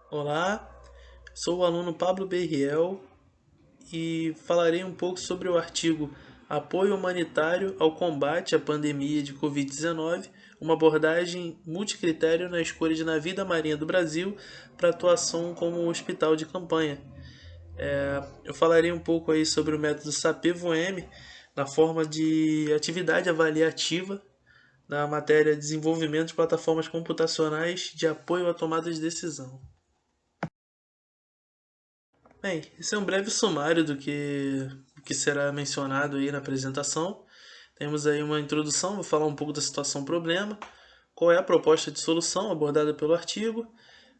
Olá, sou o aluno Pablo Berriel e falarei um pouco sobre o artigo Apoio Humanitário ao Combate à Pandemia de Covid-19, uma abordagem multicritério na escolha de navio da Marinha do Brasil para atuação como um hospital de campanha. Eu falarei um pouco aí sobre o método SAPEVO-M na forma de atividade avaliativa na matéria Desenvolvimento de plataformas computacionais de apoio à tomada de decisão. Bem, esse é um breve sumário do que será mencionado aí na apresentação. Temos aí uma introdução, vou falar um pouco da situação problema, qual é a proposta de solução abordada pelo artigo,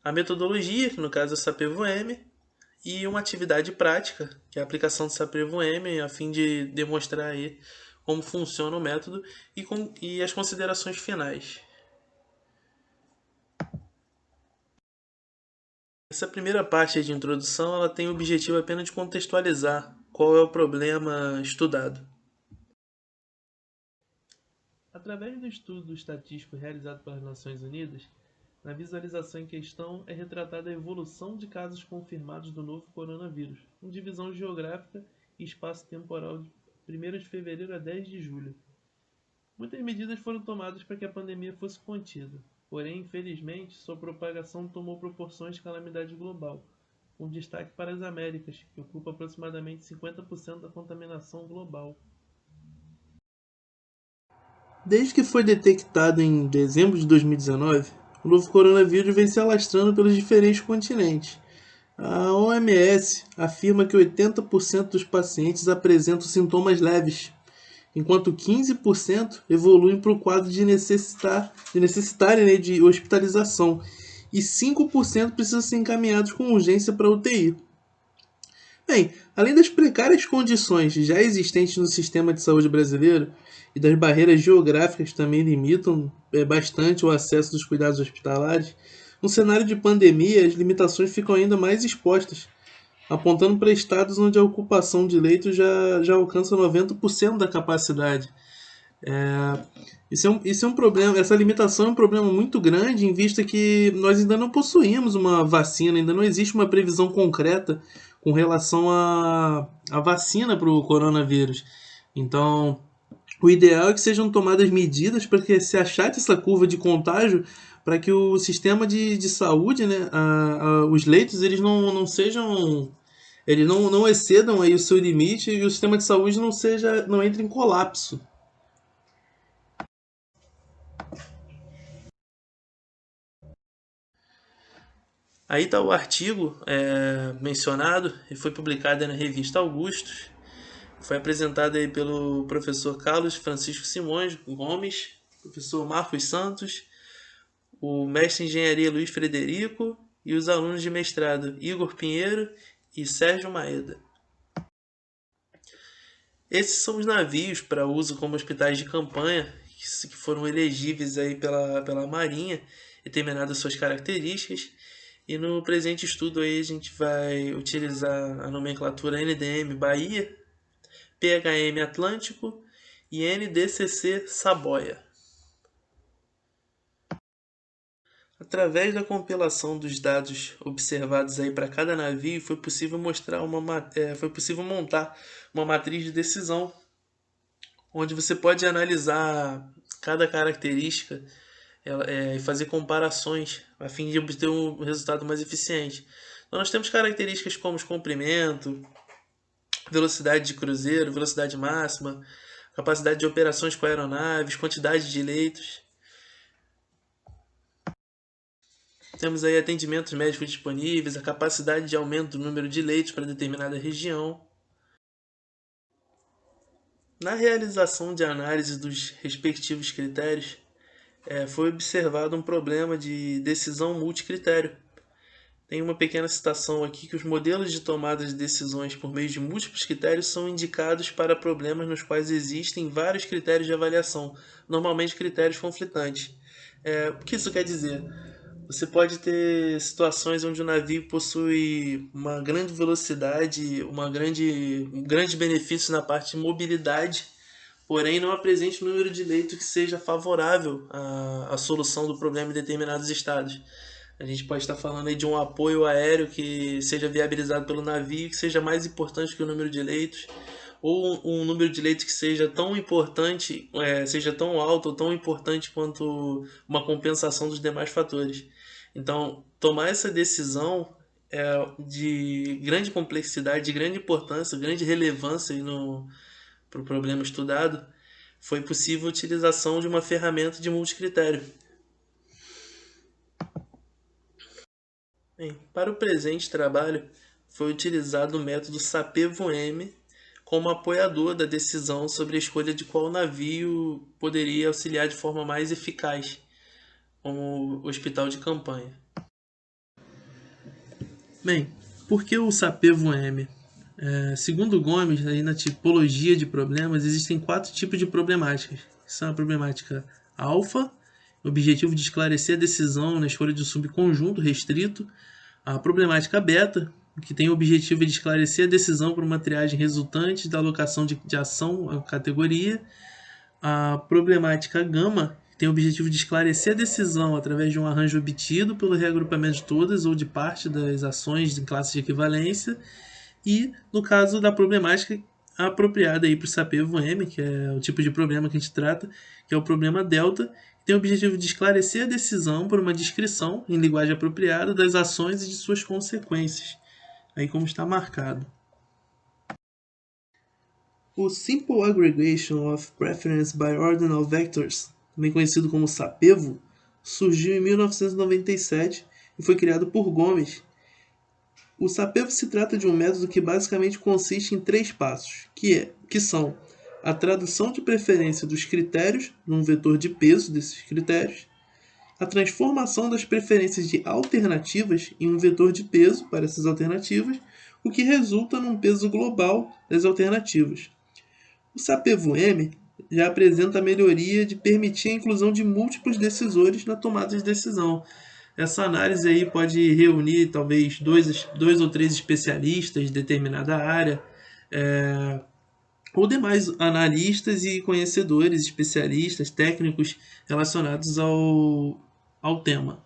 a metodologia, que no caso é SAPEVO-M, e uma atividade prática, que é a aplicação do SAPEVO-M, a fim de demonstrar aí como funciona o método e as considerações finais. Essa primeira parte de introdução ela tem o objetivo apenas de contextualizar qual é o problema estudado. Através do estudo estatístico realizado pelas Nações Unidas, na visualização em questão é retratada a evolução de casos confirmados do novo coronavírus, com divisão geográfica e espaço temporal de 1º de fevereiro a 10 de julho. Muitas medidas foram tomadas para que a pandemia fosse contida, porém, infelizmente, sua propagação tomou proporções de calamidade global, com destaque para as Américas, que ocupa aproximadamente 50% da contaminação global. Desde que foi detectado em dezembro de 2019, o novo coronavírus vem se alastrando pelos diferentes continentes. A OMS afirma que 80% dos pacientes apresentam sintomas leves, enquanto 15% evoluem para o quadro de necessitarem, né, de hospitalização e 5% precisam ser encaminhados com urgência para a UTI. Bem, além das precárias condições já existentes no sistema de saúde brasileiro e das barreiras geográficas que também limitam bastante o acesso dos cuidados hospitalares, no cenário de pandemia as limitações ficam ainda mais expostas, apontando para estados onde a ocupação de leitos já alcança 90% da capacidade. Isso é um problema, essa limitação é um problema muito grande, em vista que nós ainda não possuímos uma vacina, ainda não existe uma previsão concreta com relação à vacina para o coronavírus. Então, o ideal é que sejam tomadas medidas para que se achate essa curva de contágio, para que o sistema de saúde, né, os leitos, eles não sejam, eles não excedam aí o seu limite e o sistema de saúde não entre em colapso. Aí está o artigo mencionado e foi publicado na revista Augustus. Foi apresentado aí pelo professor Carlos Francisco Simões Gomes, professor Marcos Santos, o mestre em engenharia Luiz Frederico e os alunos de mestrado Igor Pinheiro e Sérgio Maeda. Esses são os navios para uso como hospitais de campanha que foram elegíveis aí pela Marinha, determinadas suas características. E no presente estudo aí a gente vai utilizar a nomenclatura NDM Bahia, PHM Atlântico e NDCC Saboia. Através da compilação dos dados observados aí para cada navio, foi possível montar uma matriz de decisão, onde você pode analisar cada característica e fazer comparações a fim de obter um resultado mais eficiente. Então, nós temos características como os comprimento, velocidade de cruzeiro, velocidade máxima, capacidade de operações com aeronaves, quantidade de leitos. Temos aí atendimentos médicos disponíveis, a capacidade de aumento do número de leitos para determinada região. Na realização de análise dos respectivos critérios, foi observado um problema de decisão multicritério. Tem uma pequena citação aqui que os modelos de tomada de decisões por meio de múltiplos critérios são indicados para problemas nos quais existem vários critérios de avaliação, normalmente critérios conflitantes. O que isso quer dizer? Você pode ter situações onde o navio possui uma grande velocidade, um grande benefício na parte de mobilidade, porém não apresente um número de leitos que seja favorável à solução do problema em determinados estados. A gente pode estar falando aí de um apoio aéreo que seja viabilizado pelo navio, que seja mais importante que o número de leitos, ou um número de leitos que seja tão importante, seja tão alto ou tão importante quanto uma compensação dos demais fatores. Então, tomar essa decisão é de grande complexidade, de grande importância, grande relevância para o problema estudado, foi possível a utilização de uma ferramenta de multicritério. Bem, para o presente trabalho, foi utilizado o método SAPEVO-M como apoiador da decisão sobre a escolha de qual navio poderia auxiliar de forma mais eficaz como hospital de campanha. Bem, por que o SAPEVO-M? Segundo Gomes, aí na tipologia de problemas, existem 4 tipos de problemáticas. São a problemática alfa, o objetivo de esclarecer a decisão na escolha de um subconjunto restrito. A problemática beta, que tem o objetivo de esclarecer a decisão por uma triagem resultante da alocação de ação à categoria. A problemática gama, que tem o objetivo de esclarecer a decisão através de um arranjo obtido pelo reagrupamento de todas ou de parte das ações em classe de equivalência. E, no caso da problemática apropriada para o SAPEVO-M, que é o tipo de problema que a gente trata, que é o problema delta, que tem o objetivo de esclarecer a decisão por uma descrição, em linguagem apropriada, das ações e de suas consequências, aí como está marcado. O Simple Aggregation of Preference by Ordinal Vectors, também conhecido como SAPEVO, surgiu em 1997 e foi criado por Gomes. O SAPEVO se trata de um método que basicamente consiste em 3 passos, que são a tradução de preferência dos critérios num vetor de peso desses critérios, a transformação das preferências de alternativas em um vetor de peso para essas alternativas, o que resulta num peso global das alternativas. O SAPEVO-M já apresenta a melhoria de permitir a inclusão de múltiplos decisores na tomada de decisão. Essa análise aí pode reunir talvez dois ou três especialistas de determinada área, ou demais analistas e conhecedores, especialistas, técnicos relacionados ao tema.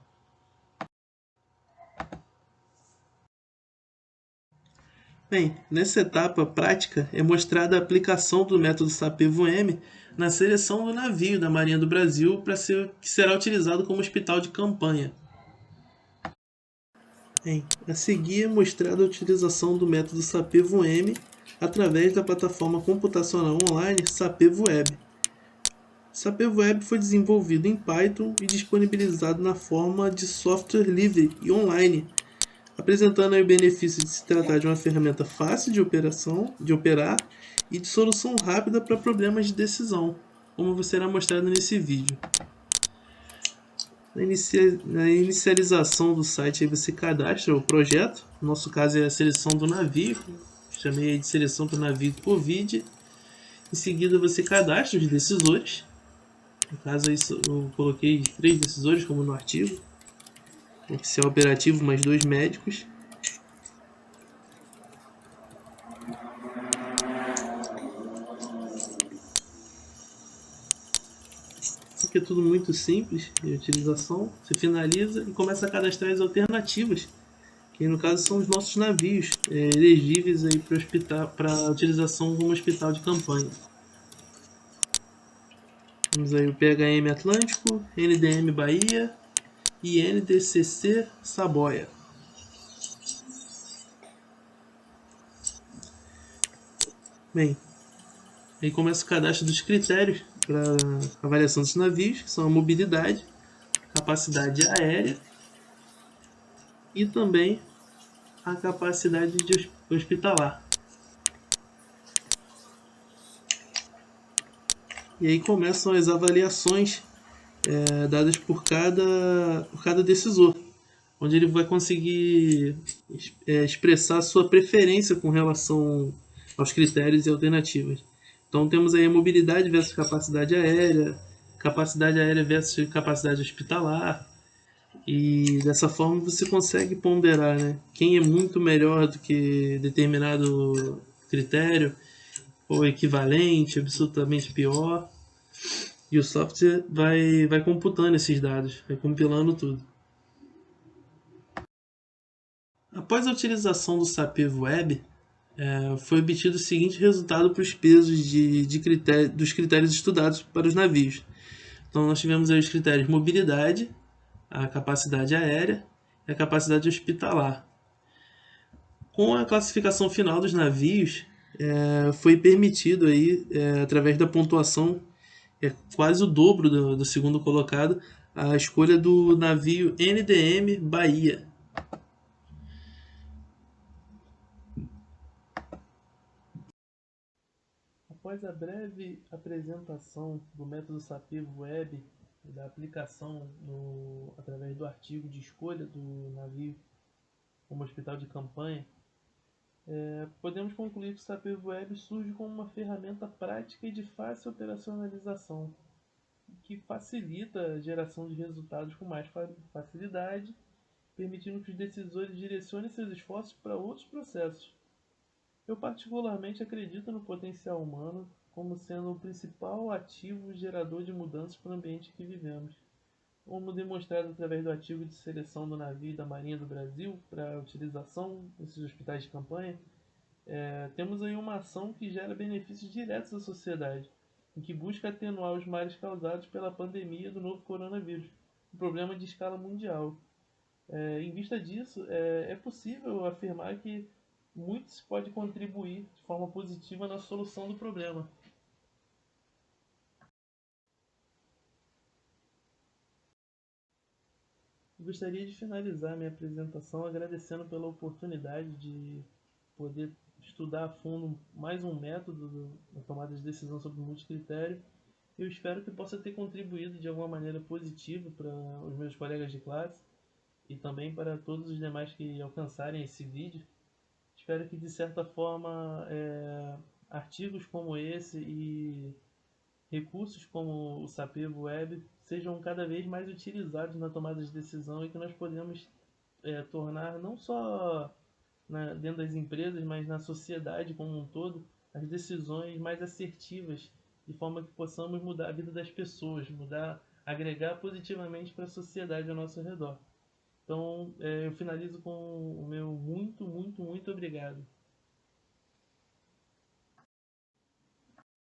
Bem, nessa etapa prática é mostrada a aplicação do método SAPEVO-M na seleção do navio da Marinha do Brasil que será utilizado como hospital de campanha. Bem, a seguir é mostrada a utilização do método SAPEVO-M através da plataforma computacional online SAPEVO-Web. SAPEVO-Web foi desenvolvido em Python e disponibilizado na forma de software livre e online, apresentando aí o benefício de se tratar de uma ferramenta fácil de operar e de solução rápida para problemas de decisão, como será mostrado nesse vídeo. Na inicialização do site, aí você cadastra o projeto. No nosso caso é a seleção do navio. Chamei de seleção para o navio Covid. Em seguida você cadastra os decisores. No caso aí eu coloquei 3 decisores como no artigo. Oficial operativo mais 2 médicos. Aqui é tudo muito simples de utilização. Você finaliza e começa a cadastrar as alternativas, que no caso são os nossos navios elegíveis aí para utilização como hospital de campanha. Temos aí o PHM Atlântico, NDM Bahia e NDCC Saboia. Bem, aí começa o cadastro dos critérios para avaliação dos navios, que são a mobilidade, capacidade aérea e também a capacidade de hospitalar. E aí começam as avaliações dadas por cada decisor, onde ele vai conseguir expressar a sua preferência com relação aos critérios e alternativas. Então temos aí a mobilidade versus capacidade aérea versus capacidade hospitalar, e dessa forma você consegue ponderar, né, quem é muito melhor do que determinado critério, ou equivalente, absolutamente pior. E o software vai computando esses dados, vai compilando tudo. Após a utilização do Sapevo Web, foi obtido o seguinte resultado para os pesos dos critérios estudados para os navios. Então, nós tivemos aí os critérios mobilidade, a capacidade aérea e a capacidade hospitalar. Com a classificação final dos navios, foi permitido aí, através da pontuação, quase o dobro do segundo colocado, a escolha do navio NDM Bahia. Após a breve apresentação do método Sapevo Web e da aplicação através do artigo de escolha do navio como hospital de campanha, podemos concluir que o Sapevo Web surge como uma ferramenta prática e de fácil operacionalização, que facilita a geração de resultados com mais facilidade, permitindo que os decisores direcionem seus esforços para outros processos. Eu particularmente acredito no potencial humano como sendo o principal ativo gerador de mudanças para o ambiente que vivemos. Como demonstrado através do artigo de seleção do navio da Marinha do Brasil para a utilização desses hospitais de campanha, temos aí uma ação que gera benefícios diretos à sociedade, em que busca atenuar os males causados pela pandemia do novo coronavírus, um problema de escala mundial. Em vista disso, é possível afirmar que muito se pode contribuir de forma positiva na solução do problema. Gostaria de finalizar minha apresentação agradecendo pela oportunidade de poder estudar a fundo mais um método na tomada de decisão sobre multicritério. Eu espero que possa ter contribuído de alguma maneira positiva para os meus colegas de classe e também para todos os demais que alcançarem esse vídeo. Espero que, de certa forma, artigos como esse e recursos como o Sapevo Web sejam cada vez mais utilizados na tomada de decisão e que nós podemos tornar não só dentro das empresas, mas na sociedade como um todo, as decisões mais assertivas, de forma que possamos mudar a vida das pessoas, agregar positivamente para a sociedade ao nosso redor. Então, eu finalizo com o meu muito, muito, muito obrigado.